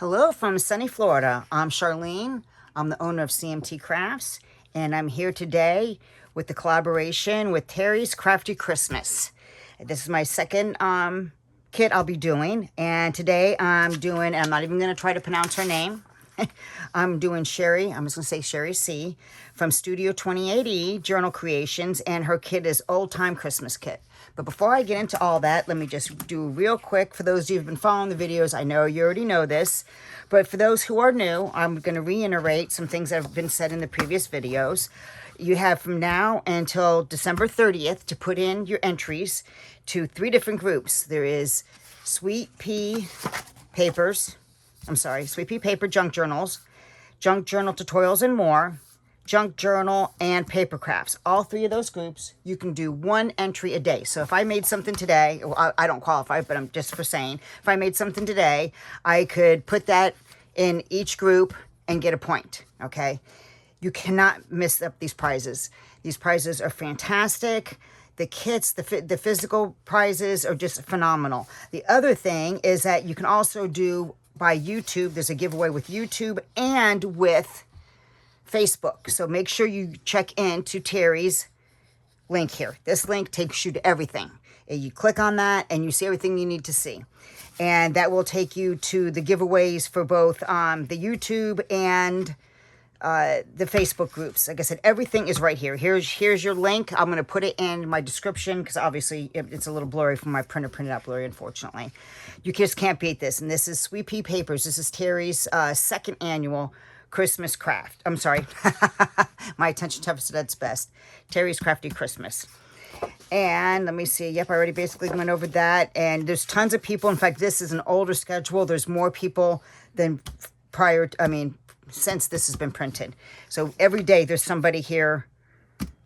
Hello from sunny Florida. I'm Charlene. I'm the owner of CMT Crafts, and I'm here today with the collaboration with Teri's Crafty Christmas. This is my second kit I'll be doing, and today I'm not even going to try to pronounce her name. I'm doing Sherry, I'm just going to say Sherry C. from Studio 2080 Journal Creations, and her kit is Old Time Christmas Kit. But before I get into all that, let me just do real quick. For those of you who've been following the videos, I know you already know this. But for those who are new, I'm going to reiterate some things that have been said in the previous videos. You have from now until December 30th to put in your entries to 3 different groups. There is Sweet Pea Paper Junk Journals, Junk Journal Tutorials and More, Junk Journal, and Paper Crafts. All 3 of those groups, you can do 1 entry a day. So if I made something today, well, I don't qualify, but I'm just for saying, if I made something today, I could put that in each group and get a point, okay? You cannot miss up these prizes. These prizes are fantastic. The kits, the physical prizes are just phenomenal. The other thing is that you can also do by YouTube. There's a giveaway with YouTube and with Facebook. So make sure you check into Teri's link here. This link takes you to everything. And you click on that and you see everything you need to see. And that will take you to the giveaways for both the YouTube and the Facebook groups. Like I said, everything is right here. Here's your link. I'm going to put it in my description because obviously it's a little blurry from my printed out blurry, unfortunately. You just can't beat this. And this is Sweet Pea Papers. This is Teri's second annual Christmas craft. I'm sorry. My attention deficit at its best. Teri's Crafty Christmas. And let me see. Yep, I already basically went over that. And there's tons of people. In fact, this is an older schedule. There's more people than since this has been printed. So every day there's somebody here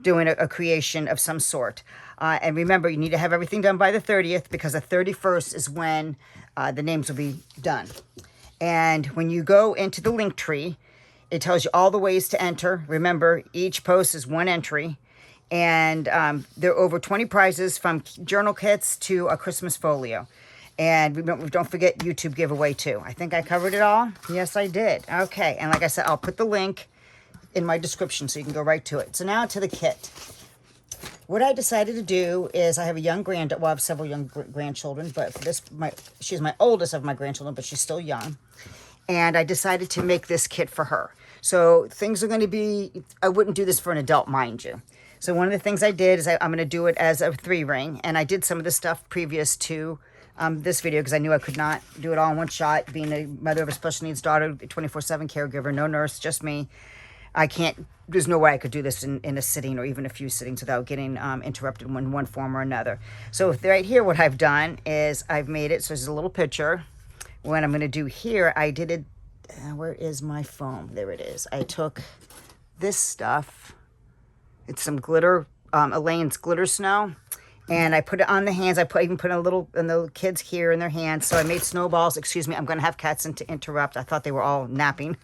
doing a creation of some sort. And remember, you need to have everything done by the 30th because the 31st is when the names will be done. And when you go into the link tree, it tells you all the ways to enter. Remember, each post is 1 entry. And there are over 20 prizes from journal kits to a Christmas folio. And don't forget YouTube giveaway too. I think I covered it all. Yes, I did. Okay. And like I said, I'll put the link in my description so you can go right to it. So now to the kit. What I decided to do is I have a young granddaughter. Well, I have several young grandchildren, but for this, she's my oldest of my grandchildren, but she's still young. And I decided to make this kit for her. So things are going to be, I wouldn't do this for an adult, mind you. So one of the things I did is I'm going to do it as a 3-ring. And I did some of the stuff previous to this video because I knew I could not do it all in one shot. Being a mother of a special needs daughter, 24/7 caregiver, no nurse, just me. I can't, there's no way I could do this in a sitting or even a few sittings without getting interrupted in one form or another. So right here, what I've done is I've made it, so there's a little picture. What I'm going to do here, I did it, where is my foam? There it is. I took this stuff. It's some glitter, Elaine's glitter snow. And I put it on the hands. I even put a little, and the kids here in their hands. So I made snowballs. Excuse me, I'm going to have cats to interrupt. I thought they were all napping.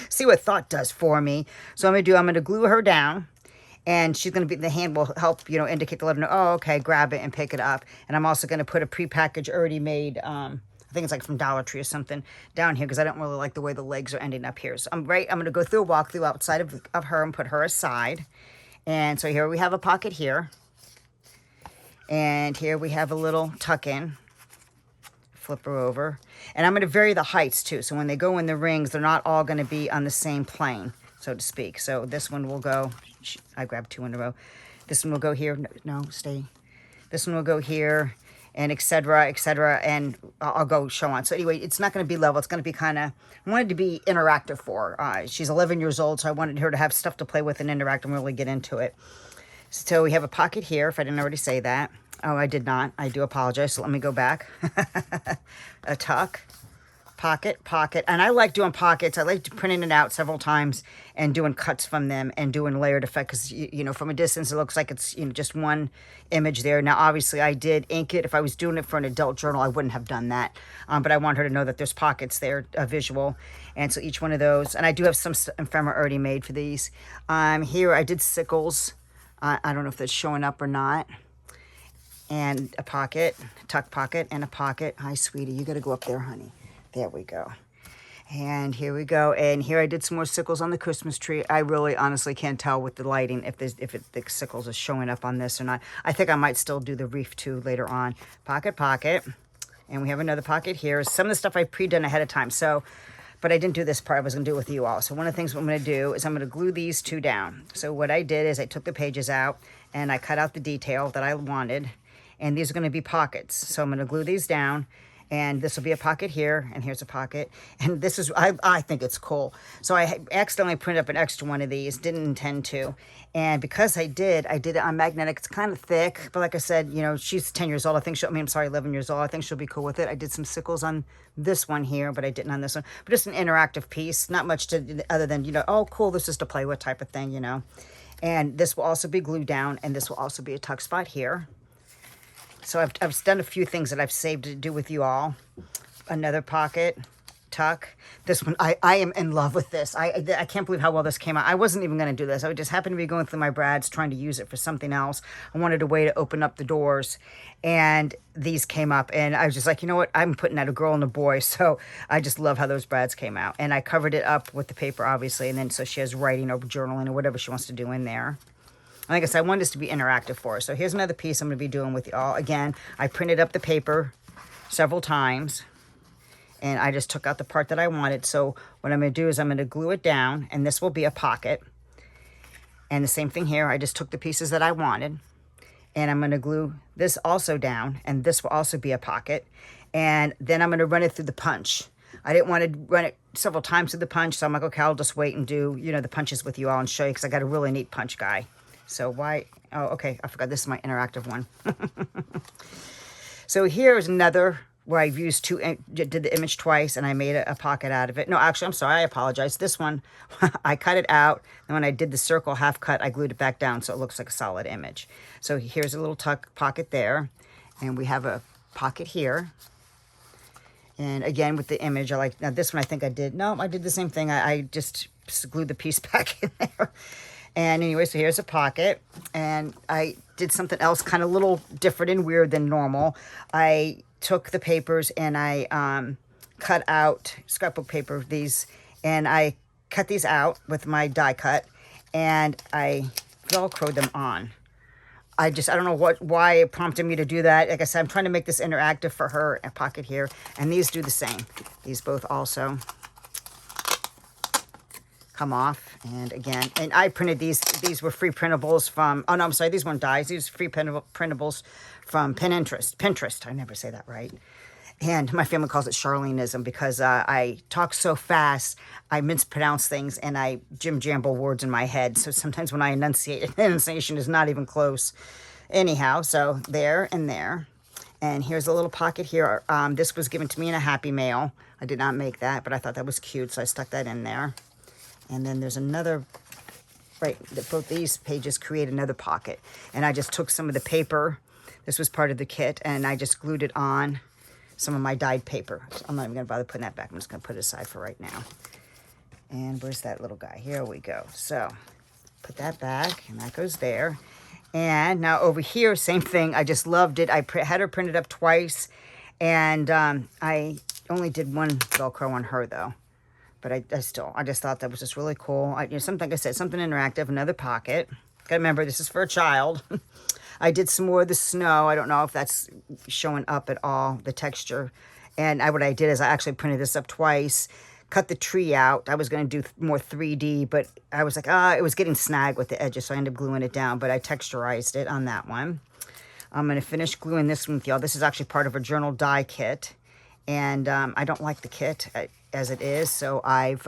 See what thought does for me. So I'm going to glue her down. And she's going to be, the hand will help, indicate to let her know, oh, okay, grab it and pick it up. And I'm also going to put a prepackaged, already made, I think it's like from Dollar Tree or something, down here because I don't really like the way the legs are ending up here. So I'm going to go through a walkthrough outside of her and put her aside. And so here we have a pocket here. And here we have a little tuck-in. Flip her over. And I'm going to vary the heights too. So when they go in the rings, they're not all going to be on the same plane, so to speak. So this one will go, I grabbed 2 in a row. This one will go here. No, stay. This one will go here, and et cetera, and I'll go show on. So anyway, it's not going to be level. It's going to be kind of, I wanted to be interactive for her. She's 11 years old, so I wanted her to have stuff to play with and interact and really get into it. So we have a pocket here, if I didn't already say that. Oh, I did not. I do apologize. So let me go back. A tuck, pocket. And I like doing pockets. I like printing it out several times and doing cuts from them and doing layered effect because, from a distance, it looks like it's, just one image there. Now, obviously, I did ink it. If I was doing it for an adult journal, I wouldn't have done that. But I want her to know that there's pockets there, visual. And so each one of those. And I do have some ephemera already made for these. Here, I did sickles. I don't know if that's showing up or not. And a pocket, tuck pocket, and a pocket. Hi, sweetie. You got to go up there, honey. There we go. And here we go. And here I did some more sickles on the Christmas tree. I really honestly can't tell with the lighting if the sickles are showing up on this or not. I think I might still do the wreath too later on. Pocket, pocket. And we have another pocket here. Some of the stuff I pre-done ahead of time. So, but I didn't do this part. I was going to do it with you all. So one of the things I'm going to do is I'm going to glue these two down. So what I did is I took the pages out and I cut out the detail that I wanted. And these are going to be pockets. So I'm going to glue these down. And this will be a pocket here, and here's a pocket. And this is, I think it's cool. So I accidentally printed up an extra one of these, didn't intend to. And because I did it on magnetic. It's kind of thick, but like I said, you know, she's 10 years old. I think I'm sorry, 11 years old. I think she'll be cool with it. I did some sickles on this one here, but I didn't on this one. But just an interactive piece, not much to other than, you know, oh, cool, this is to play with type of thing, you know. And this will also be glued down, and this will also be a tuck spot here. So I've done a few things that I've saved to do with you all. Another pocket, tuck. This one, I am in love with this. I can't believe how well this came out. I wasn't even going to do this. I just happened to be going through my brads trying to use it for something else. I wanted a way to open up the doors. And these came up. And I was just like, you know what? I'm putting out a girl and a boy. So I just love how those brads came out. And I covered it up with the paper, obviously. And then so she has writing or journaling or whatever she wants to do in there. Like I said, I wanted this to be interactive for her. So here's another piece I'm going to be doing with y'all. Again, I printed up the paper several times. And I just took out the part that I wanted. So what I'm going to do is I'm going to glue it down. And this will be a pocket. And the same thing here. I just took the pieces that I wanted. And I'm going to glue this also down. And this will also be a pocket. And then I'm going to run it through the punch. I didn't want to run it several times through the punch. So I'm like, okay, I'll just wait and do, you know, the punches with you all and show you. Because I got a really neat punch guy. So why, oh, okay, I forgot this is my interactive one. So here's another where I've used did the image twice and I made a pocket out of it. No, actually, I'm sorry, I apologize. This one, I cut it out. And when I did the circle half cut, I glued it back down so it looks like a solid image. So here's a little tuck pocket there. And we have a pocket here. And again, with the image, I like, now this one I think I did, no, I did the same thing. I just glued the piece back in there. And anyway, so here's a pocket, and I did something else kind of a little different and weird than normal. I took the papers and I cut out scrapbook paper, these, and I cut these out with my die cut, and I Velcroed them on. I don't know why it prompted me to do that. Like I said, I'm trying to make this interactive for her. A pocket here, and these do the same. These both also come off. And again, and I printed these were free printables from, oh no, I'm sorry, these weren't dies. These free printables from Pinterest. I never say that right. And my family calls it Charleneism because I talk so fast, I mispronounce things and I jimble words in my head. So sometimes when I enunciate, enunciation is not even close. Anyhow, so there and there. And here's a little pocket here. This was given to me in a Happy Mail. I did not make that, but I thought that was cute, so I stuck that in there. And then there's another, right, both these pages create another pocket. And I just took some of the paper. This was part of the kit, and I just glued it on some of my dyed paper. So I'm not even going to bother putting that back. I'm just going to put it aside for right now. And where's that little guy? Here we go. So put that back, and that goes there. And now over here, same thing. I just loved it. I had her printed up twice, and I only did one Velcro on her, though. But I just thought that was just really cool. Something, like I said, something interactive, another pocket. Gotta remember, this is for a child. I did some more of the snow. I don't know if that's showing up at all, the texture. And what I did is I actually printed this up twice, cut the tree out. I was going to do more 3D, but I was like, it was getting snagged with the edges, so I ended up gluing it down. But I texturized it on that one. I'm going to finish gluing this one with y'all. This is actually part of a journal die kit. And I don't like the kit as it is, so I've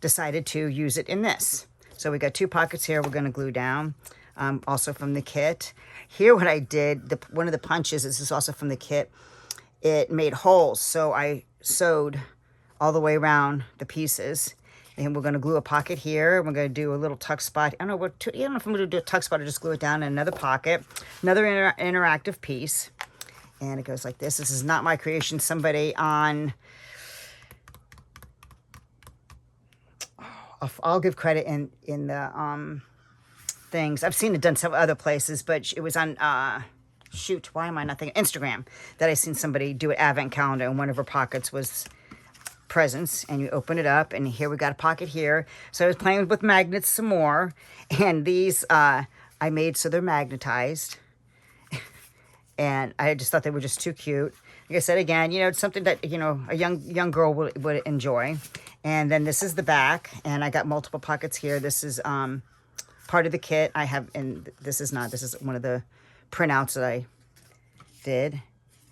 decided to use it in this. So we got two pockets here we're going to glue down, also from the kit. Here what I did, one of the punches, this is also from the kit, it made holes. So I sewed all the way around the pieces. And we're going to glue a pocket here. We're going to do a little tuck spot. I don't know if I'm going to do a tuck spot or just glue it down in another pocket. Another interactive piece. And it goes like this. This is not my creation. Somebody on, I'll give credit in the things. I've seen it done several other places, but it was on, shoot, why am I not thinking? Instagram, that I seen somebody do an advent calendar, and one of her pockets was presents, and you open it up, and here we got a pocket here. So I was playing with magnets some more, and these I made so they're magnetized, and I just thought they were just too cute. Like I said, again, you know, it's something that, you know, a young girl would enjoy. And then this is the back, and I got multiple pockets here. This is part of the kit I have, and this is not. This is one of the printouts that I did.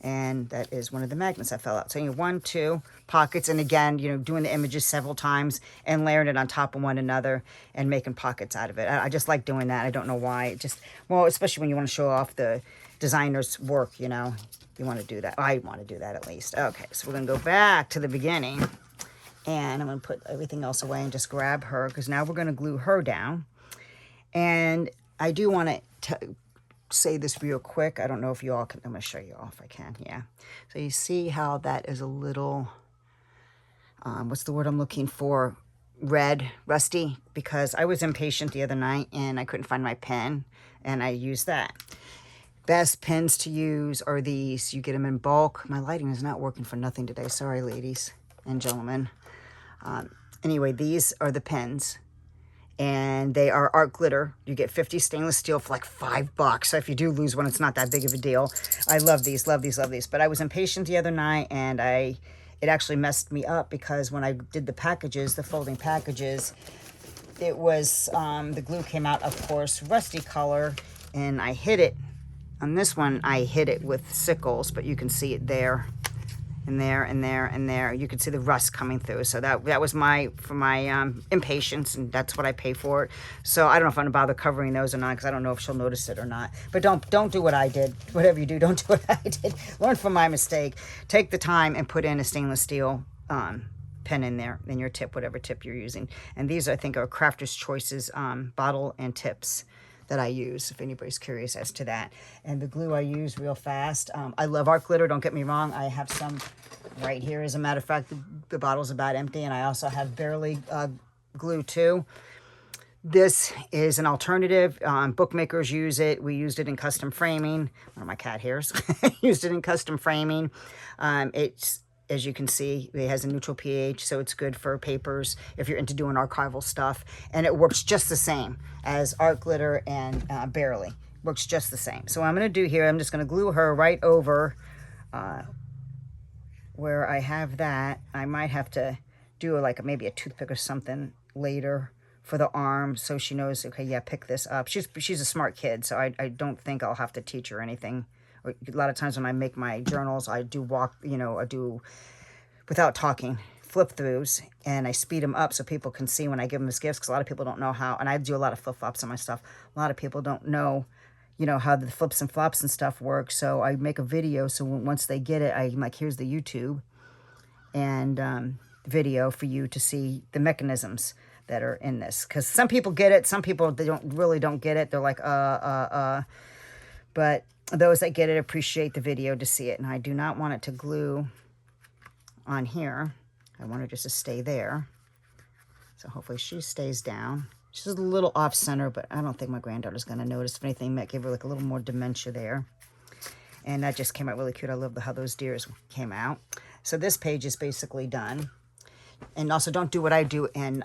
And that is one of the magnets that fell out. So you have 1, 2 pockets. And again, you know, doing the images several times and layering it on top of one another and making pockets out of it. I just like doing that. I don't know why. It just, well, especially when you want to show off the designer's work, you know, you want to do that. I want to do that at least. Okay, so we're going to go back to the beginning. And I'm going to put everything else away and just grab her, because now we're going to glue her down. And I do want to say this real quick. I don't know if you all can, I'm going to show you all if I can. Yeah. So you see how that is a little, what's the word I'm looking for? Red, rusty, because I was impatient the other night and I couldn't find my pen, and I used that. Best pens to use are these. You get them in bulk. My lighting is not working for nothing today. Sorry, ladies and gentlemen. Anyway, these are the pens. And they are art glitter. You get 50 stainless steel for like $5. So if you do lose one, it's not that big of a deal. I love these, love these, love these. But I was impatient the other night, and it actually messed me up, because when I did the packages, the folding packages, it was, the glue came out, of course, rusty color, and I hit it. On this one, I hit it with sickles, but you can see it there. And there, and there, and there. You could see the rust coming through. So that was my impatience, and that's what I pay for it. So I don't know if I'm gonna bother covering those or not, because I don't know if she'll notice it or not. But don't do what I did. Whatever you do, don't do what I did. Learn from my mistake. Take the time and put in a stainless steel pen in there, in your tip, whatever tip you're using. And these, I think, are Crafter's Choices bottle and tips that I use, if anybody's curious as to that. And the glue I use real fast. I love art glitter, don't get me wrong. I have some right here. As a matter of fact, the bottle's about empty, and I also have barely glue too. This is an alternative. Bookmakers use it. We used it in custom framing. One of my cat hairs. Used it in custom framing. It's, as you can see, it has a neutral pH, so it's good for papers if you're into doing archival stuff. And it works just the same as art glitter and barely. Works just the same. So what I'm going to do here, I'm just going to glue her right over where I have that. I might have to do like maybe a toothpick or something later for the arm, so she knows, okay, yeah, pick this up. She's a smart kid, so I don't think I'll have to teach her anything. A lot of times when I make my journals, I do I do without talking, flip throughs, and I speed them up so people can see when I give them as gifts, because a lot of people don't know how, and I do a lot of flip-flops on my stuff. A lot of people don't know, how the flips and flops and stuff work, so I make a video, so once they get it, I'm like, here's the YouTube and video for you to see the mechanisms that are in this, because some people get it, some people, they don't get it. They're like, but those that get it appreciate the video to see it. And I do not want it to glue on here. I want it just to stay there. So hopefully she stays down. She's a little off center, but I don't think my granddaughter's going to notice. If anything, might give her like a little more dementia there. And that just came out really cute. I love how those deers came out. So this page is basically done. And also don't do what I do and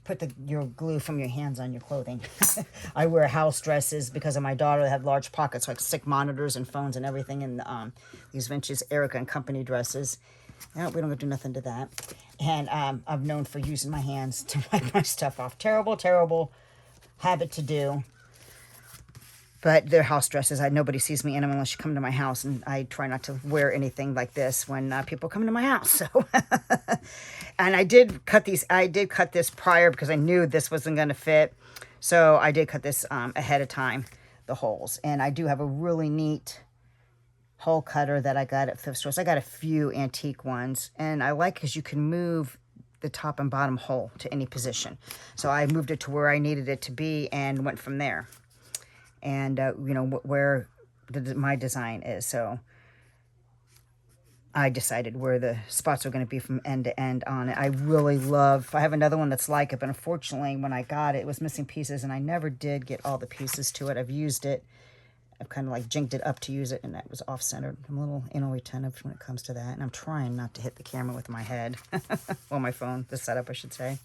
put your glue from your hands on your clothing. I wear house dresses because of my daughter that had large pockets, so I could stick monitors and phones and everything in these vintage Erica and Company dresses. No, we don't do nothing to that. And I'm known for using my hands to wipe my stuff off. Terrible, terrible habit to do. But they're house dresses. Nobody sees me in them unless you come to my house, and I try not to wear anything like this when people come to my house. So, and I did cut these. I did cut this prior because I knew this wasn't going to fit. So I did cut this ahead of time, the holes. And I do have a really neat hole cutter that I got at thrift stores. I got a few antique ones, and I like because you can move the top and bottom hole to any position. So I moved it to where I needed it to be and went from there. And, where my design is. So I decided where the spots are going to be from end to end on it. I have another one that's like it, but unfortunately when I got it, it was missing pieces, and I never did get all the pieces to it. I've used it I've kind of like jinked it up to use it, and that was off-centered. I'm a little anal retentive when it comes to that, and I'm trying not to hit the camera with my head. Well, my phone, the setup, I should say.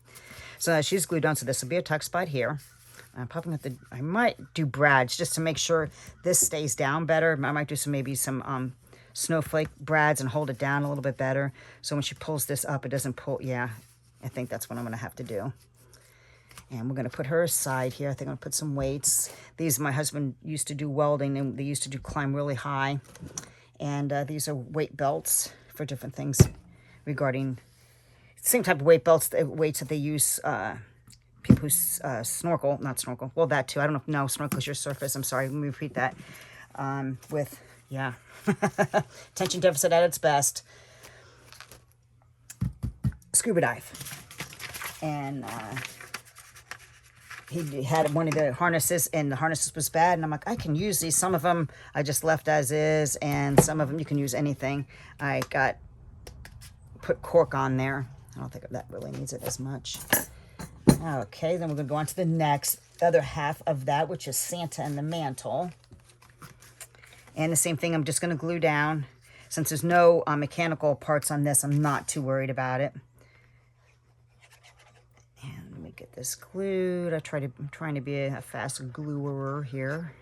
So she's glued on, so this will be a tuck spot here. I'm popping at the, I might do brads just to make sure this stays down better. I might do maybe some snowflake brads and hold it down a little bit better. So when she pulls this up, it doesn't pull. Yeah, I think that's what I'm going to have to do. And we're going to put her aside here. I think I'm going to put some weights. These, my husband used to do welding, and they used to do climb really high. And these are weight belts for different things regarding, same type of weight belts, weights that they use, people who snorkel, not snorkel, well, that too. I don't know if, no, snorkel is your surface. I'm sorry, let me repeat that. With, yeah, attention deficit at its best. Scuba dive. And he had one of the harnesses, and the harnesses was bad, and I'm like, I can use these. Some of them I just left as is, and some of them you can use anything. I put cork on there. I don't think that really needs it as much. Okay, then we're going to go on to the next, other half of that, which is Santa and the mantle. And the same thing, I'm just going to glue down. Since there's no mechanical parts on this, I'm not too worried about it. And let me get this glued. I'm trying to be a fast gluer here.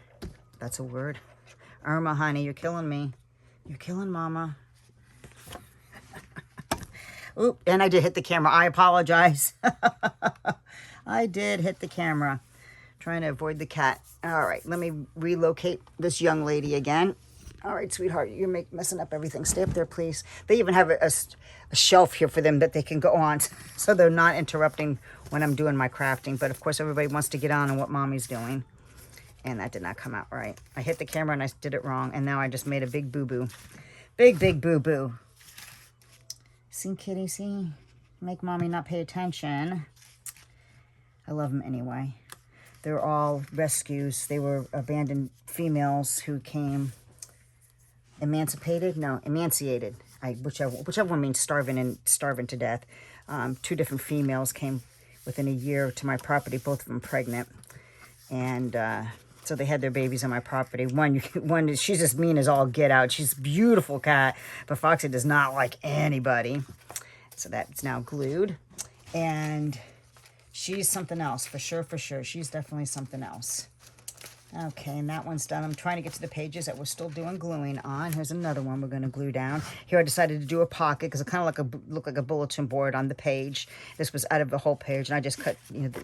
That's a word. Irma, honey, you're killing me. You're killing Mama. Oop, and I did hit the camera. I apologize. I did hit the camera. Trying to avoid the cat. All right, let me relocate this young lady again. All right, sweetheart, you're messing up everything. Stay up there, please. They even have a shelf here for them that they can go on, so they're not interrupting when I'm doing my crafting. But, of course, everybody wants to get on what Mommy's doing. And that did not come out right. I hit the camera and I did it wrong, and now I just made a big boo-boo. Big, big boo-boo. See, kitty, see? Make Mommy not pay attention. I love them anyway. They're all rescues. They were abandoned females who came emancipated. Whichever one means starving to death. 2 different females came within a year to my property, both of them pregnant. And so they had their babies on my property. One, she's just mean as all get out. She's a beautiful cat, but Foxy does not like anybody. So that's now glued. And she's something else, for sure, for sure. She's definitely something else. Okay, and that one's done. I'm trying to get to the pages that we're still doing gluing on. Here's another one we're going to glue down. Here I decided to do a pocket because it kind of looked like a bulletin board on the page. This was out of the whole page, and I just cut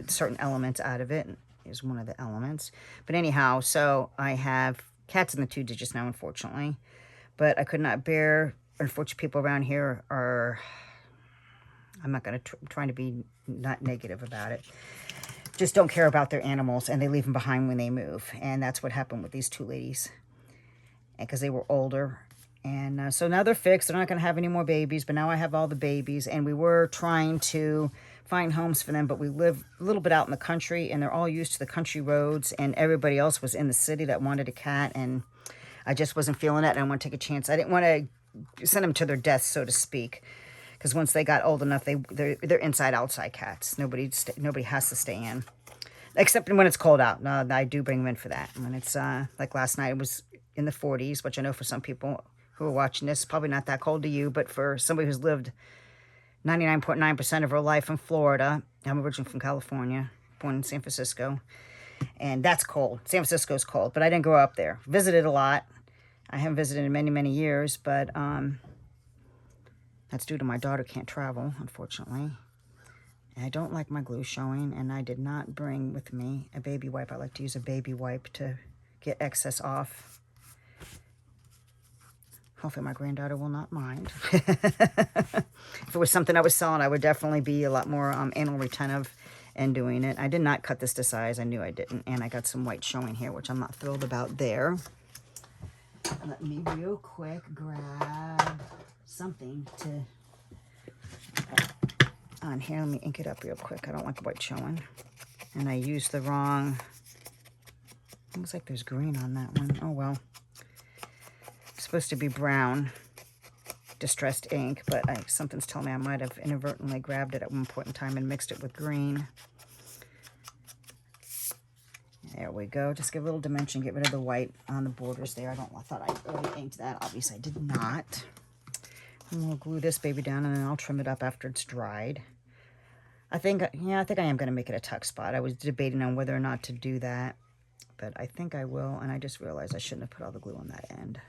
certain elements out of it. And here's one of the elements. But anyhow, so I have cats in the 2 digits now, unfortunately. But I could not bear, unfortunately, people around here are, I'm not going to trying to be not negative about it. Just don't care about their animals, and they leave them behind when they move. And that's what happened with these 2 ladies, because they were older. And so now they're fixed. They're not going to have any more babies, but now I have all the babies. And we were trying to find homes for them, but we live a little bit out in the country, and they're all used to the country roads, and everybody else was in the city that wanted a cat, and I just wasn't feeling it. I didn't want to take a chance. I didn't want to send them to their death, so to speak. Because once they got old enough, they're inside-outside cats. Nobody has to stay in, except when it's cold out. No, I do bring them in for that. When it's like last night, it was in the 40s, which I know for some people who are watching this, probably not that cold to you, but for somebody who's lived 99.9% of her life in Florida, I'm originally from California, born in San Francisco, and that's cold. San Francisco's cold, but I didn't grow up there. Visited a lot. I haven't visited in many, many years, but that's due to my daughter can't travel, unfortunately. And I don't like my glue showing, and I did not bring with me a baby wipe. I like to use a baby wipe to get excess off. Hopefully my granddaughter will not mind. If it was something I was selling, I would definitely be a lot more anal retentive in doing it. I did not cut this to size. I knew I didn't. And I got some white showing here, which I'm not thrilled about there. Let me real quick grab something to on here. Let me ink it up real quick. I don't want the white showing. And I used the wrong, looks like there's green on that one. Oh well. It's supposed to be brown distressed ink, but something's telling me I might have inadvertently grabbed it at one point in time and mixed it with green. There we go. Just give a little dimension. Get rid of the white on the borders there. I thought I already inked that. Obviously, I did not. And we'll glue this baby down, and then I'll trim it up after it's dried. I think I am going to make it a tuck spot. I was debating on whether or not to do that, but I think I will, and I just realized I shouldn't have put all the glue on that end.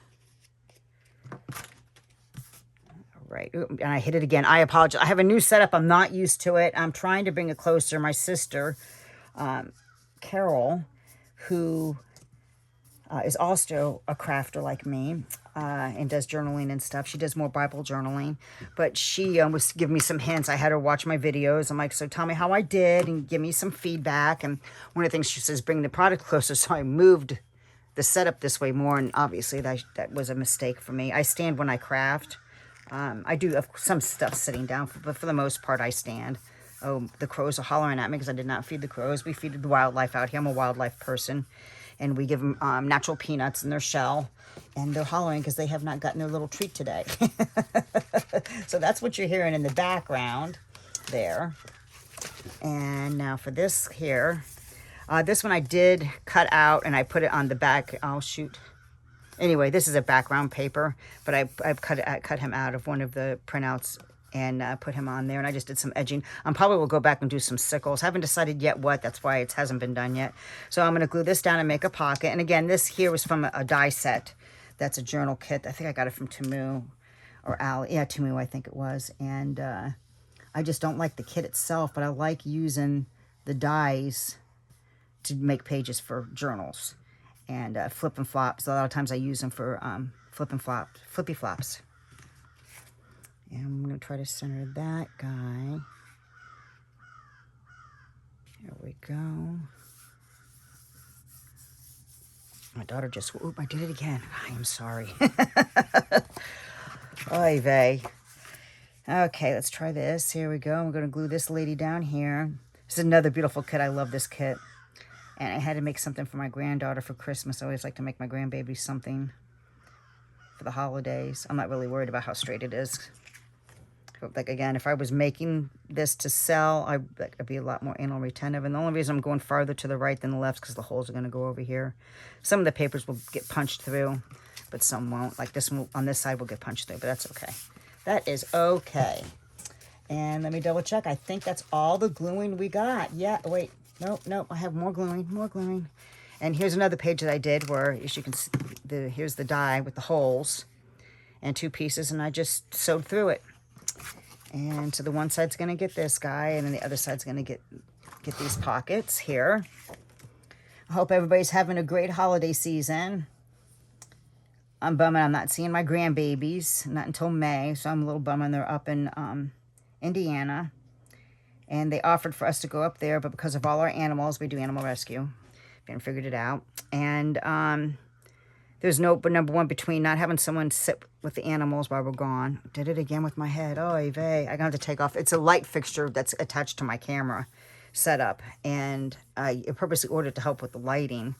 All right, and I hit it again. I apologize. I have a new setup. I'm not used to it. I'm trying to bring it closer. My sister, Carol, who is also a crafter like me, and does journaling and stuff. She does more Bible journaling, but she was giving me some hints. I had her watch my videos. I'm like, so tell me how I did and give me some feedback. And one of the things she says, bring the product closer. So I moved the setup this way more, and obviously that was a mistake for me. I stand when I craft. I do have some stuff sitting down, but for the most part, I stand. Oh, the crows are hollering at me because I did not feed the crows. We feed the wildlife out here. I'm a wildlife person. And we give them natural peanuts in their shell. And they're hollering because they have not gotten their little treat today. So that's what you're hearing in the background there. And now for this here. This one I did cut out and I put it on the back. Oh, shoot. Anyway, this is a background paper. But I've cut him out of one of the printouts and put him on there. And I just did some edging. I probably will go back and do some sickles. Haven't decided yet what. That's why it hasn't been done yet. So I'm going to glue this down and make a pocket. And again, this here was from a die set. That's a journal kit. I think I got it from Temu or Ali. Yeah, Temu, I think it was. And I just don't like the kit itself, but I like using the dies to make pages for journals. And flip and flops. A lot of times I use them for flippy flops. And I'm going to try to center that guy. There we go. My daughter just, oop, I did it again. I am sorry. Oy vey. Okay, let's try this. Here we go. We're going to glue this lady down here. This is another beautiful kit. I love this kit. And I had to make something for my granddaughter for Christmas. I always like to make my grandbaby something for the holidays. I'm not really worried about how straight it is. Like, again, if I was making this to sell, I'd be a lot more anal retentive. And the only reason I'm going farther to the right than the left is because the holes are going to go over here. Some of the papers will get punched through, but some won't. Like this one on this side will get punched through, but that's okay. That is okay. And let me double check. I think that's all the gluing we got. Yeah, wait. Nope. I have more gluing. And here's another page that I did where, as you can see, here's the die with the holes and 2 pieces, and I just sewed through it. And so the one side's going to get this guy, and then the other side's going to get these pockets here. I hope everybody's having a great holiday season. I'm bumming I'm not seeing my grandbabies, not until May, so I'm a little bumming they're up in Indiana. And they offered for us to go up there, but because of all our animals, we do animal rescue. Haven't figured it out. And there's but number one, between not having someone sit with the animals while we're gone. Did it again with my head. Oh, vey. I'm going to have to take off. It's a light fixture that's attached to my camera setup. And I purposely ordered it to help with the lighting.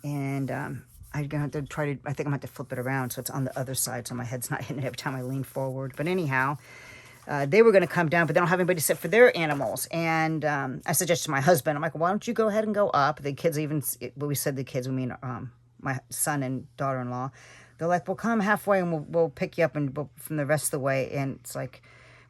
And I'm going to have to I think I'm going to have to flip it around so it's on the other side so my head's not hitting it every time I lean forward. But anyhow, they were going to come down, but they don't have anybody to sit for their animals. And I suggested to my husband, I'm like, why don't you go ahead and go up? The kids we said the kids, we mean my son and daughter-in-law. They're like, we'll come halfway and we'll pick you up and from the rest of the way. And it's like,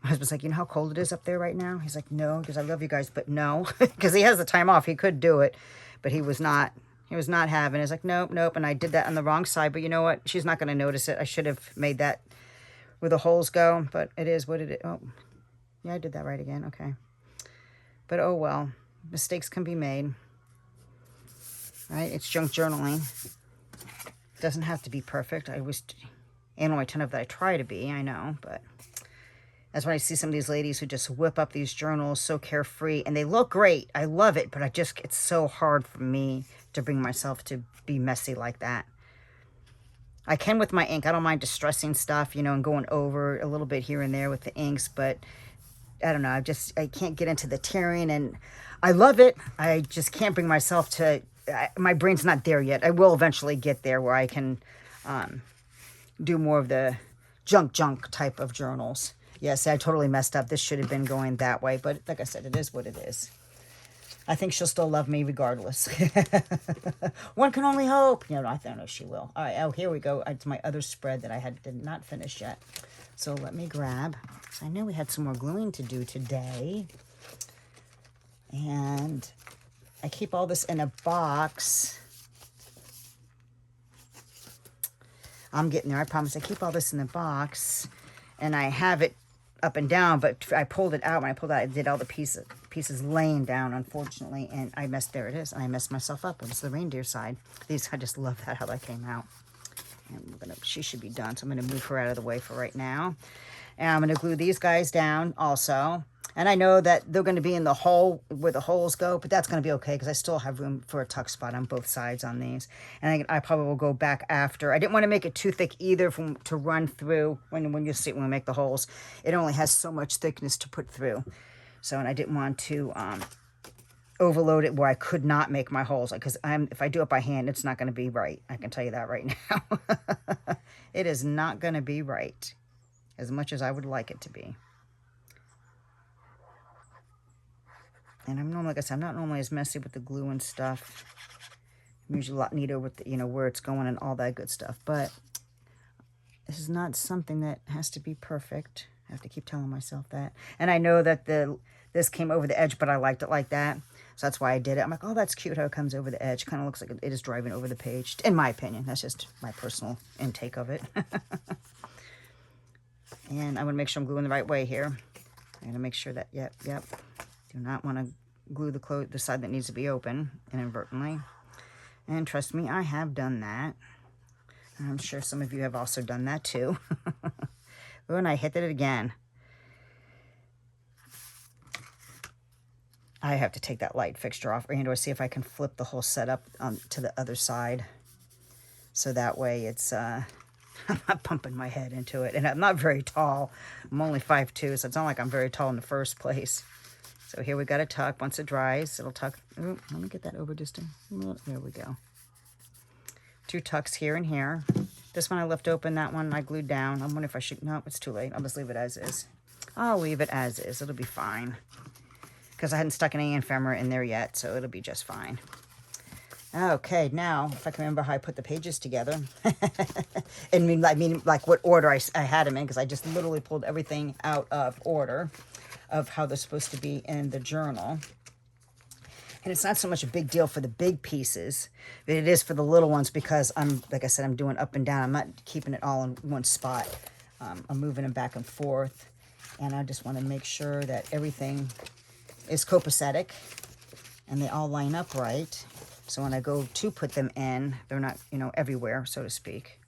my husband's like, you know how cold it is up there right now? He's like, no, because I love you guys, but no. Because he has the time off. He could do it, but he was not having it. He's like, nope. And I did that on the wrong side, but you know what? She's not going to notice it. I should have made that where the holes go, but it is what it is. Oh, yeah, I did that right again. Okay. But oh well, mistakes can be made. Right? It's junk journaling. It doesn't have to be perfect. I was anal retentive that I try to be, I know, but that's when I see some of these ladies who just whip up these journals so carefree, and they look great. I love it, but it's so hard for me to bring myself to be messy like that. I can with my ink. I don't mind distressing stuff, and going over a little bit here and there with the inks, but I don't know. I can't get into the tearing, and I love it. I just can't bring myself to, my brain's not there yet. I will eventually get there where I can do more of the junk type of journals. Yes, I totally messed up. This should have been going that way, but like I said, it is what it is. I think she'll still love me regardless. One can only hope. You know, I don't know she will. All right, oh, here we go. It's my other spread that I did not finish yet. So let me grab. So I know we had some more gluing to do today. And I keep all this in a box. I'm getting there, I promise. I keep all this in the box. And I have it up and down, but I pulled it out. When I pulled it out, I did all the pieces laying down, unfortunately, and I messed, there it is, and I messed myself up. It's the reindeer side. These, I just love that, how that came out. And she should be done, so I'm gonna move her out of the way for right now. And I'm gonna glue these guys down also. And I know that they're gonna be in the hole where the holes go, but that's gonna be okay because I still have room for a tuck spot on both sides on these. And I probably will go back after. I didn't want to make it too thick either to run through when you see it, when we make the holes. It only has so much thickness to put through. So, and I didn't want to overload it where I could not make my holes. Because if I do it by hand, it's not gonna be right. I can tell you that right now. It is not gonna be right as much as I would like it to be. And I'm normally, like I said, I'm not normally as messy with the glue and stuff. I'm usually a lot neater with the, you know, where it's going and all that good stuff. But this is not something that has to be perfect. I have to keep telling myself that. And I know that this came over the edge, but I liked it like that. So that's why I did it. I'm like, oh, that's cute how it comes over the edge. Kind of looks like it is driving over the page, in my opinion. That's just my personal intake of it. And I want to make sure I'm gluing the right way here. I'm going to make sure that, yep. Do not want to glue the side that needs to be open inadvertently. And trust me, I have done that. And I'm sure some of you have also done that too. Oh, and I hit it again. I have to take that light fixture off and or see if I can flip the whole setup to the other side. So that way it's, I'm not bumping my head into it. And I'm not very tall. I'm only 5'2", so it's not like I'm very tall in the first place. So here we got a tuck. Once it dries, it'll tuck. Ooh, let me get that over just there we go. 2 tucks here and here. This one I left open. That one I glued down. I'm wondering if I should. No, it's too late. I'll just leave it as is. I'll leave it as is. It'll be fine. Because I hadn't stuck any ephemera in there yet, so it'll be just fine. Okay, now, if I can remember how I put the pages together. I mean, like what order I had them in, because I just literally pulled everything out of order of how they're supposed to be in the journal. And it's not so much a big deal for the big pieces, but it is for the little ones because like I said, I'm doing up and down. I'm not keeping it all in one spot. I'm moving them back and forth. And I just want to make sure that everything is copacetic and they all line up right. So when I go to put them in, they're not, you know, everywhere, so to speak.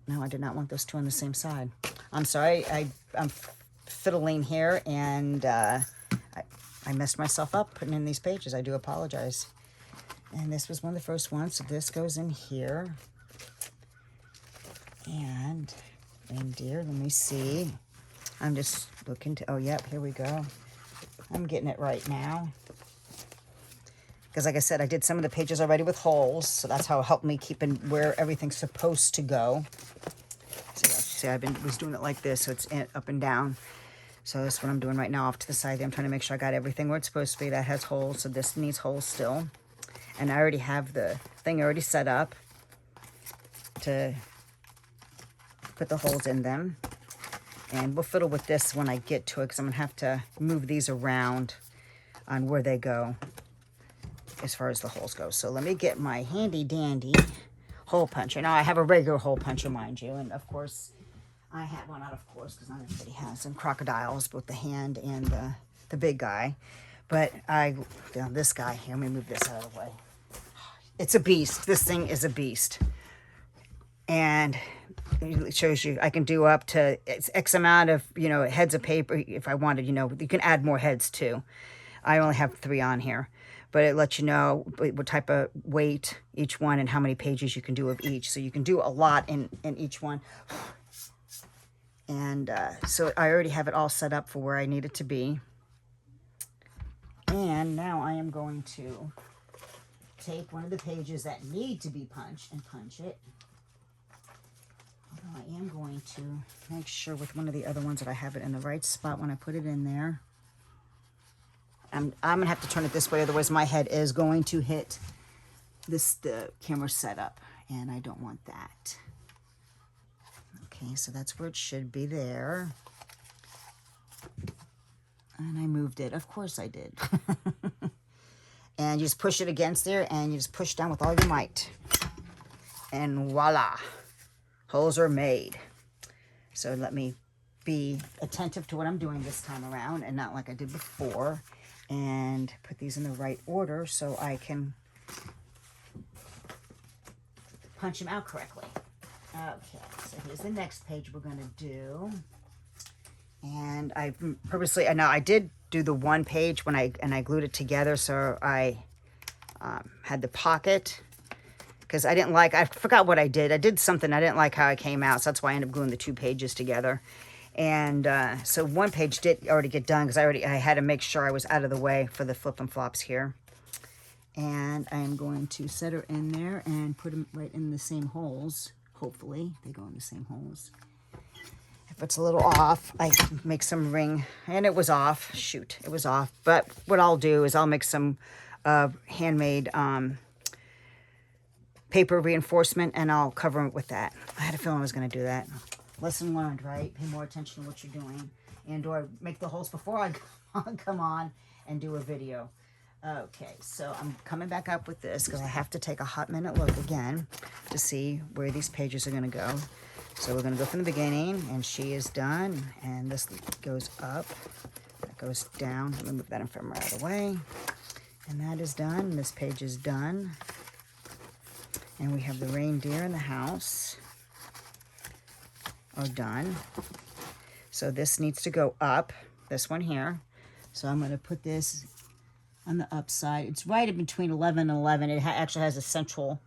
No, I did not want those 2 on the same side. I'm sorry, I'm fiddling here, and I messed myself up putting in these pages. I do apologize. And this was one of the first ones, so this goes in here. And reindeer, let me see. I'm just looking to, oh, yep, here we go. I'm getting it right now. Because like I said, I did some of the pages already with holes, so that's how it helped me keep in where everything's supposed to go. See, I was doing it like this, so it's up and down. So that's what I'm doing right now off to the side. I'm trying to make sure I got everything where it's supposed to be. That has holes, so this needs holes still. And I already have the thing already set up to put the holes in them. And we'll fiddle with this when I get to it, because I'm going to have to move these around on where they go as far as the holes go. So let me get my handy dandy hole puncher. Now I have a regular hole puncher, mind you, and of course I have one, not of course, because not everybody has some crocodiles, both the hand and the big guy. But this guy here, let me move this out of the way. It's a beast. This thing is a beast. And it shows you I can do up to X amount of, you know, heads of paper if I wanted. You know, you can add more heads too. I only have 3 on here, but it lets you know what type of weight each one and how many pages you can do of each. So you can do a lot in each one. And so I already have it all set up for where I need it to be. And now I am going to take one of the pages that need to be punched and punch it. Although I am going to make sure with one of the other ones that I have it in the right spot when I put it in there. I'm gonna have to turn it this way, otherwise my head is going to hit the camera setup, and I don't want that. Okay, so that's where it should be there. And I moved it. Of course I did. And you just push it against there, and you just push down with all your might. And voila, holes are made. So let me be attentive to what I'm doing this time around, and not like I did before, and put these in the right order so I can punch them out correctly. Okay, so here's the next page we're going to do. And I purposely, now I did do the one page when I glued it together, so I had the pocket, because I forgot what I did. I did something, I didn't like how it came out, so that's why I ended up gluing the 2 pages together. And so one page did already get done, because I had to make sure I was out of the way for the flip and flops here. And I am going to set her in there and put them right in the same holes. Hopefully they go in the same holes. If it's a little off, I make some ring, and it was off. Shoot, it was off. But what I'll do is I'll make some handmade paper reinforcement, and I'll cover it with that. I had a feeling I was going to do that. Lesson learned, right? Pay more attention to what you're doing. And do I make the holes before I come on and do a video? Okay, so I'm coming back up with this because I have to take a hot minute look again to see where these pages are going to go. So we're going to go from the beginning, and she is done, and this goes up, that goes down. Let me move that ephemera out of the way, and that is done. This page is done, and we have the reindeer in the house are done. So this needs to go up, this one here. So I'm going to put this on the upside. It's right in between 11 and 11. It actually has a central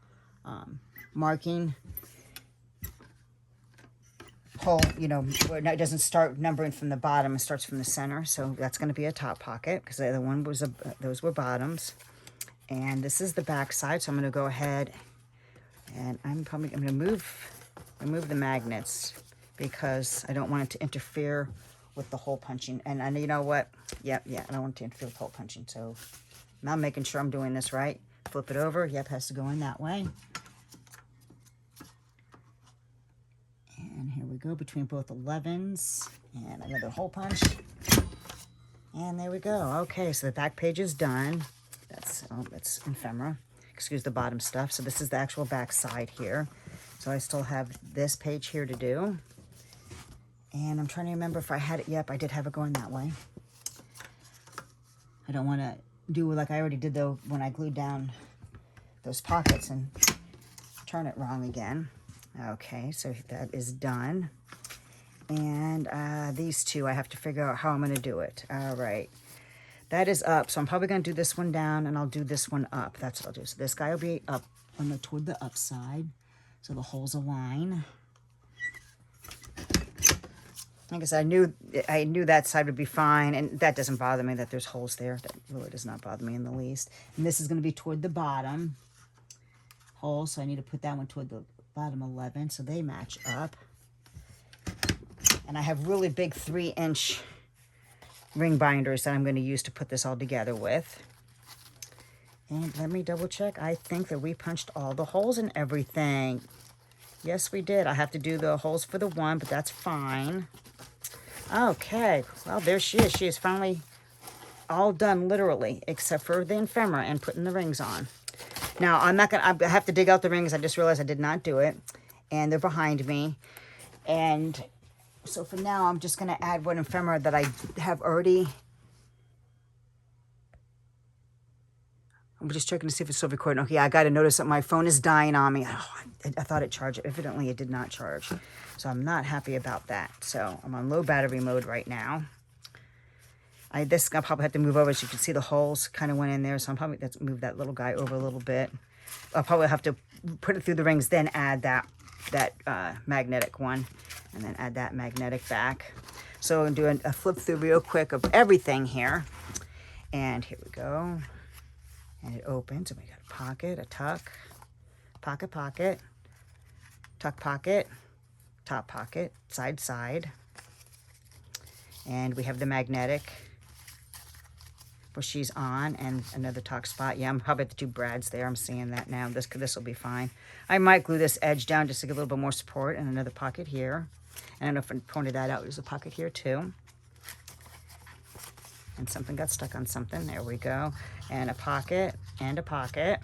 marking hole, you know, where it doesn't start numbering from the bottom, it starts from the center. So that's going to be a top pocket, because the other one was those were bottoms. And this is the back side, so I'm going to go ahead and I'm going to remove the magnets, because I don't want it to interfere with the hole punching. And you know what? Yep, yeah, I don't want it to interfere with hole punching. So now I'm making sure I'm doing this right. Flip it over. Yep, has to go in that way. And here we go, between both 11s, and another hole punch. And there we go. Okay, so the back page is done. That's ephemera. Excuse the bottom stuff. So this is the actual back side here. So I still have this page here to do. And I'm trying to remember if I had it. Yep, I did have it going that way. I don't want to do like I already did though when I glued down those pockets and turn it wrong again. Okay, so that is done. And these two, I have to figure out how I'm going to do it. All right. That is up, so I'm probably going to do this one down, and I'll do this one up. That's what I'll do. So this guy will be up toward the upside, so the holes align. Like I said, I knew that side would be fine, and that doesn't bother me that there's holes there. That really does not bother me in the least. And this is going to be toward the bottom hole, so I need to put that one toward the bottom 11, so they match up. And I have really big 3-inch ring binders that I'm going to use to put this all together with. And let me double check. I think that we punched all the holes and everything. Yes, we did. I have to do the holes for the one, but that's fine. Okay, well, there she is. She is finally all done, literally, except for the ephemera and putting the rings on. Now, I have to dig out the rings. I just realized I did not do it, and they're behind me. And so for now, I'm just going to add one ephemera that I have already. I'm just checking to see if it's still recording. Okay, I got to notice that my phone is dying on me. Oh, I thought it charged. Evidently, it did not charge. So I'm not happy about that. So I'm on low battery mode right now. I'll probably have to move over so you can see the holes kind of went in there. So I'm probably going to move that little guy over a little bit. I'll probably have to put it through the rings, then add that magnetic one, and then add that magnetic back. So I'm doing a flip through real quick of everything here. And here we go. And it opens, and we got a pocket, a tuck, pocket, pocket, tuck pocket, top pocket, side, side. And we have the magnetic where she's on, and another tuck spot. Yeah, I'm probably at the 2 brads there. I'm seeing that now. This will be fine. I might glue this edge down just to give a little bit more support, and another pocket here. And I don't know if I pointed that out. There's a pocket here too. And something got stuck on something. There we go. And a pocket and a pocket.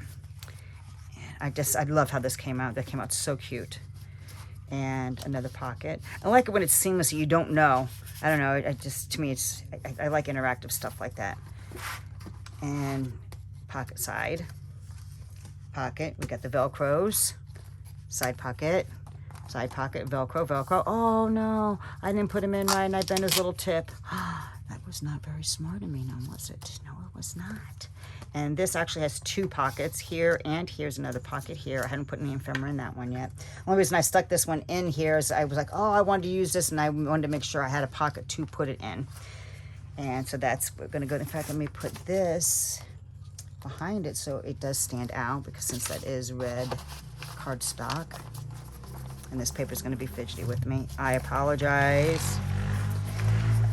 I love how this came out. That came out so cute. And another pocket. I like it when it's seamless. You don't know. I don't know. To me, I like interactive stuff like that. And pocket side. Pocket. We got the Velcros. Side pocket. Side pocket. Velcro. Velcro. Oh no. I didn't put him in right and I bent his little tip. That was not very smart of me, now was it? No, it was not. And this actually has 2 pockets here, and here's another pocket here. I hadn't put any ephemera in that one yet. The only reason I stuck this one in here is I was like, oh, I wanted to use this, and I wanted to make sure I had a pocket to put it in. And so we're gonna go, in fact, let me put this behind it so it does stand out, because since that is red cardstock, and this paper is gonna be fidgety with me, I apologize.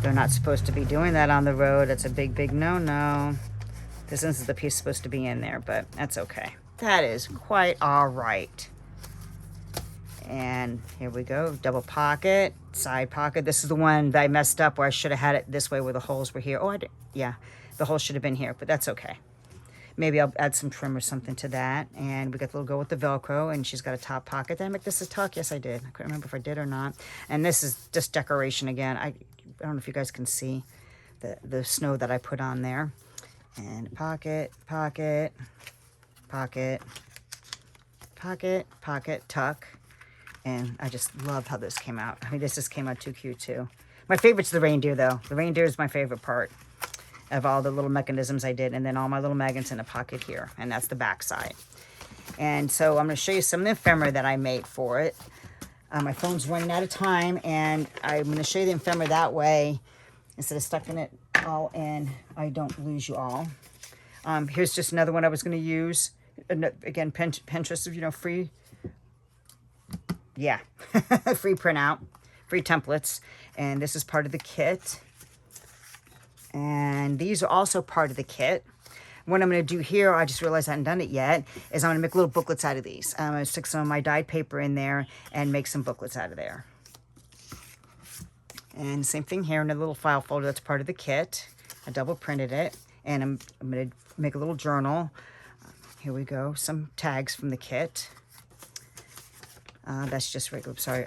They're not supposed to be doing that on the road. It's a big, big no-no. This is the piece supposed to be in there, but that's okay. That is quite all right. And here we go, double pocket, side pocket. This is the one that I messed up where I should have had it this way where the holes were here. Oh, yeah, the holes should have been here, but that's okay. Maybe I'll add some trim or something to that. And we got the little girl with the Velcro, and she's got a top pocket. Did I make this a tuck? Yes, I did. I couldn't remember if I did or not. And this is just decoration again. I don't know if you guys can see the snow that I put on there. And pocket, pocket, pocket, pocket, pocket, tuck. And I just love how this came out. I mean, this just came out too cute too. My favorite's the reindeer though. The reindeer is my favorite part of all the little mechanisms I did. And then all my little magnets in a pocket here. And that's the back side. And so I'm going to show you some of the ephemera that I made for it. My phone's running out of time, and I'm going to show you the ephemera that way. Instead of stucking it all in, I don't lose you all. Here's just another one I was going to use. Again, Pinterest, free. Yeah, free printout, free templates. And this is part of the kit. And these are also part of the kit. What I'm going to do here, I just realized I hadn't done it yet, is I'm going to make little booklets out of these. I'm going to stick some of my dyed paper in there and make some booklets out of there. And same thing here in a little file folder that's part of the kit. I double printed it, and I'm going to make a little journal. Here we go, some tags from the kit. That's just right. Oops, sorry.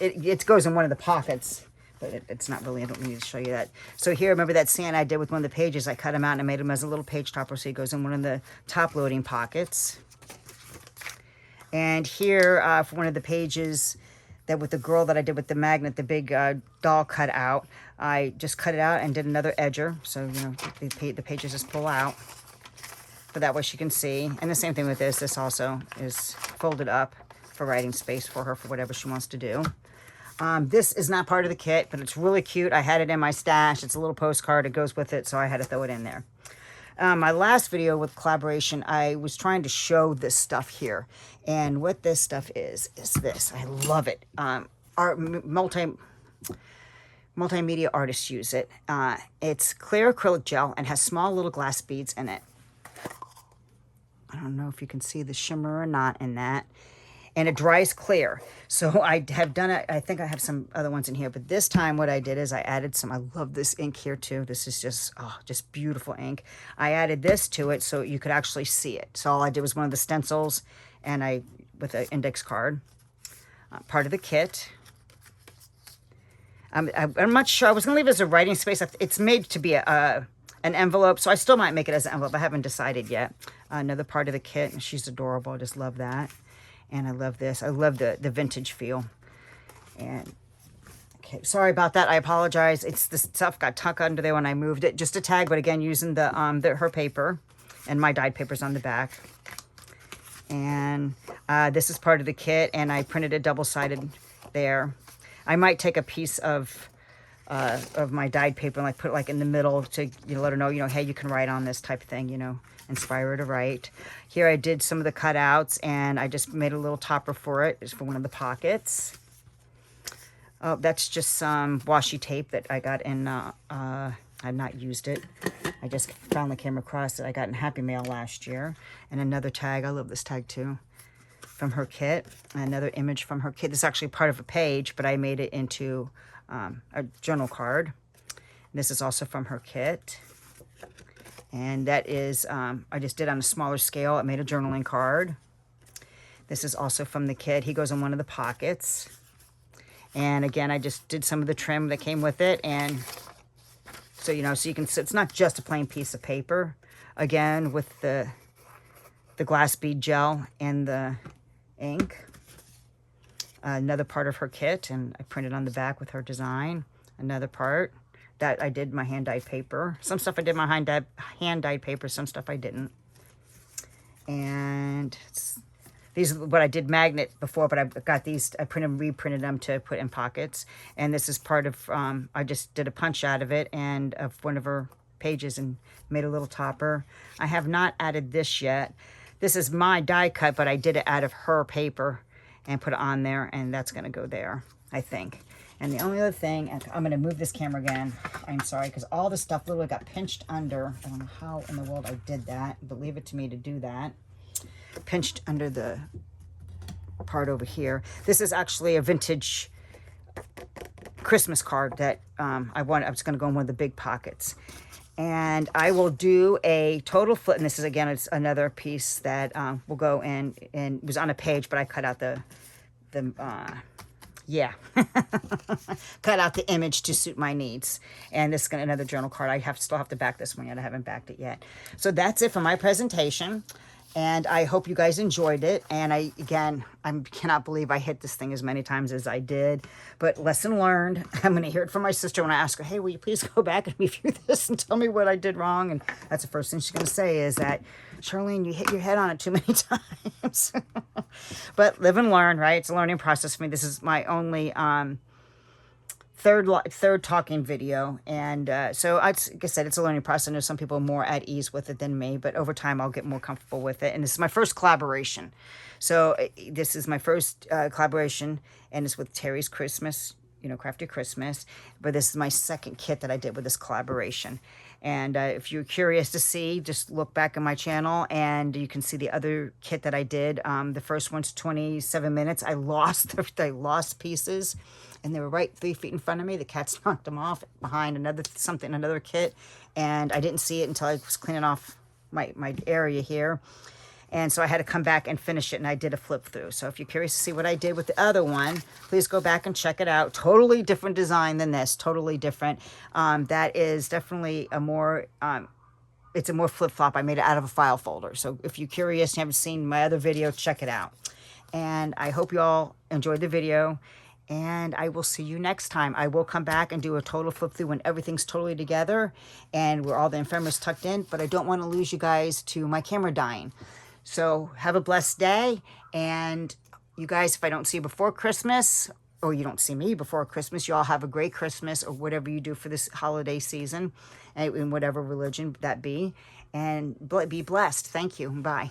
It goes in one of the pockets. But it's not really, I don't need to show you that. So here, remember that Santa I did with one of the pages? I cut him out and I made him as a little page topper, so he goes in one of the top loading pockets. And here, for one of the pages that with the girl that I did with the magnet, the big doll cut out, I just cut it out and did another edger. So, the pages just pull out. But that way she can see. And the same thing with this. This also is folded up for writing space for her for whatever she wants to do. This is not part of the kit, but it's really cute. I had it in my stash. It's a little postcard. It goes with it, so I had to throw it in there. My last video with collaboration, I was trying to show this stuff here. And what this stuff is this. I love it. Multimedia artists use it. It's clear acrylic gel and has small little glass beads in it. I don't know if you can see the shimmer or not in that. And it dries clear. So I have done it. I think I have some other ones in here, but this time what I did is I added some, I love this ink here too. This is just beautiful ink. I added this to it so you could actually see it. So all I did was one of the stencils and with an index card, part of the kit. I'm not sure. I was gonna leave it as a writing space. It's made to be an envelope, so I still might make it as an envelope. I haven't decided yet. Another part of the kit, and she's adorable. I just love that. And I love this. I love the vintage feel. And okay, sorry about that. I apologize. The stuff got tucked under there when I moved it. Just a tag, but again, using her paper and my dyed papers on the back. And this is part of the kit, and I printed it double-sided there. I might take a piece of my dyed paper and put it in the middle to let her know, hey, you can write on this type of thing, inspire her to write. Here I did some of the cutouts, and I just made a little topper for it. It's for one of the pockets. Oh, that's just some washi tape that I got in, I've not used it. I just finally came across it. I got in Happy Mail last year. And another tag. I love this tag too. From her kit. Another image from her kit. This is actually part of a page, but I made it into a journal card. This is also from her kit. And that is, I just did on a smaller scale. I made a journaling card. This is also from the kit. He goes in one of the pockets. And again, I just did some of the trim that came with it. And so, you know, so you can see it's not just a plain piece of paper. Again, with the glass bead gel and the ink. Another part of her kit. And I printed on the back with her design. Another part that I did my hand-dyed paper. Some stuff I did my hand-dyed paper. Some stuff I didn't. And these are what I did magnet before, but I got these, I reprinted them to put in pockets. And this is part of, I just did a punch out of it and of one of her pages and made a little topper. I have not added this yet. This is my die cut, but I did it out of her paper and put it on there, and that's gonna go there, I think. And the only other thing, I'm gonna move this camera again. I'm sorry, because all the stuff literally got pinched under. I don't know how in the world I did that, but leave it to me to do that. Pinched under the part over here. This is actually a vintage Christmas card that I was going to go in one of the big pockets. And I will do a total flip. And this is, again, it's another piece that will go in. And it was on a page, but I cut out yeah. cut out the image to suit my needs. And this is another journal card. I still have to back this one yet. I haven't backed it yet. So that's it for my presentation. And I hope you guys enjoyed it. And I cannot believe I hit this thing as many times as I did. But lesson learned. I'm going to hear it from my sister when I ask her, hey, will you please go back and review this and tell me what I did wrong? And that's the first thing she's going to say is that, Charlene, you hit your head on it too many times. But live and learn, right? It's a learning process for me. This is my only third talking video, and so like I said, it's a learning process. I know some people are more at ease with it than me, but over time I'll get more comfortable with it. And this is my first collaboration, so this is my first collaboration, and it's with Teri's Christmas, you know, Crafty Christmas. But this is my second kit that I did with this collaboration. And if you're curious to see, just look back on my channel and you can see the other kit that I did. The first one's 27 minutes. I lost pieces, and they were right 3 feet in front of me. The cats knocked them off behind another kit, and I didn't see it until I was cleaning off my area here. And so I had to come back and finish it, and I did a flip through. So if you're curious to see what I did with the other one, please go back and check it out. Totally different design than this, totally different. That is definitely a more, it's a more flip-flop. I made it out of a file folder. So if you're curious and haven't seen my other video, check it out. And I hope you all enjoyed the video, and I will see you next time. I will come back and do a total flip through when everything's totally together and where all the ephemera's tucked in, but I don't want to lose you guys to my camera dying. So have a blessed day, and you guys, if I don't see you before Christmas, or you don't see me before Christmas, you all have a great Christmas or whatever you do for this holiday season, in whatever religion that be, and be blessed. Thank you. Bye.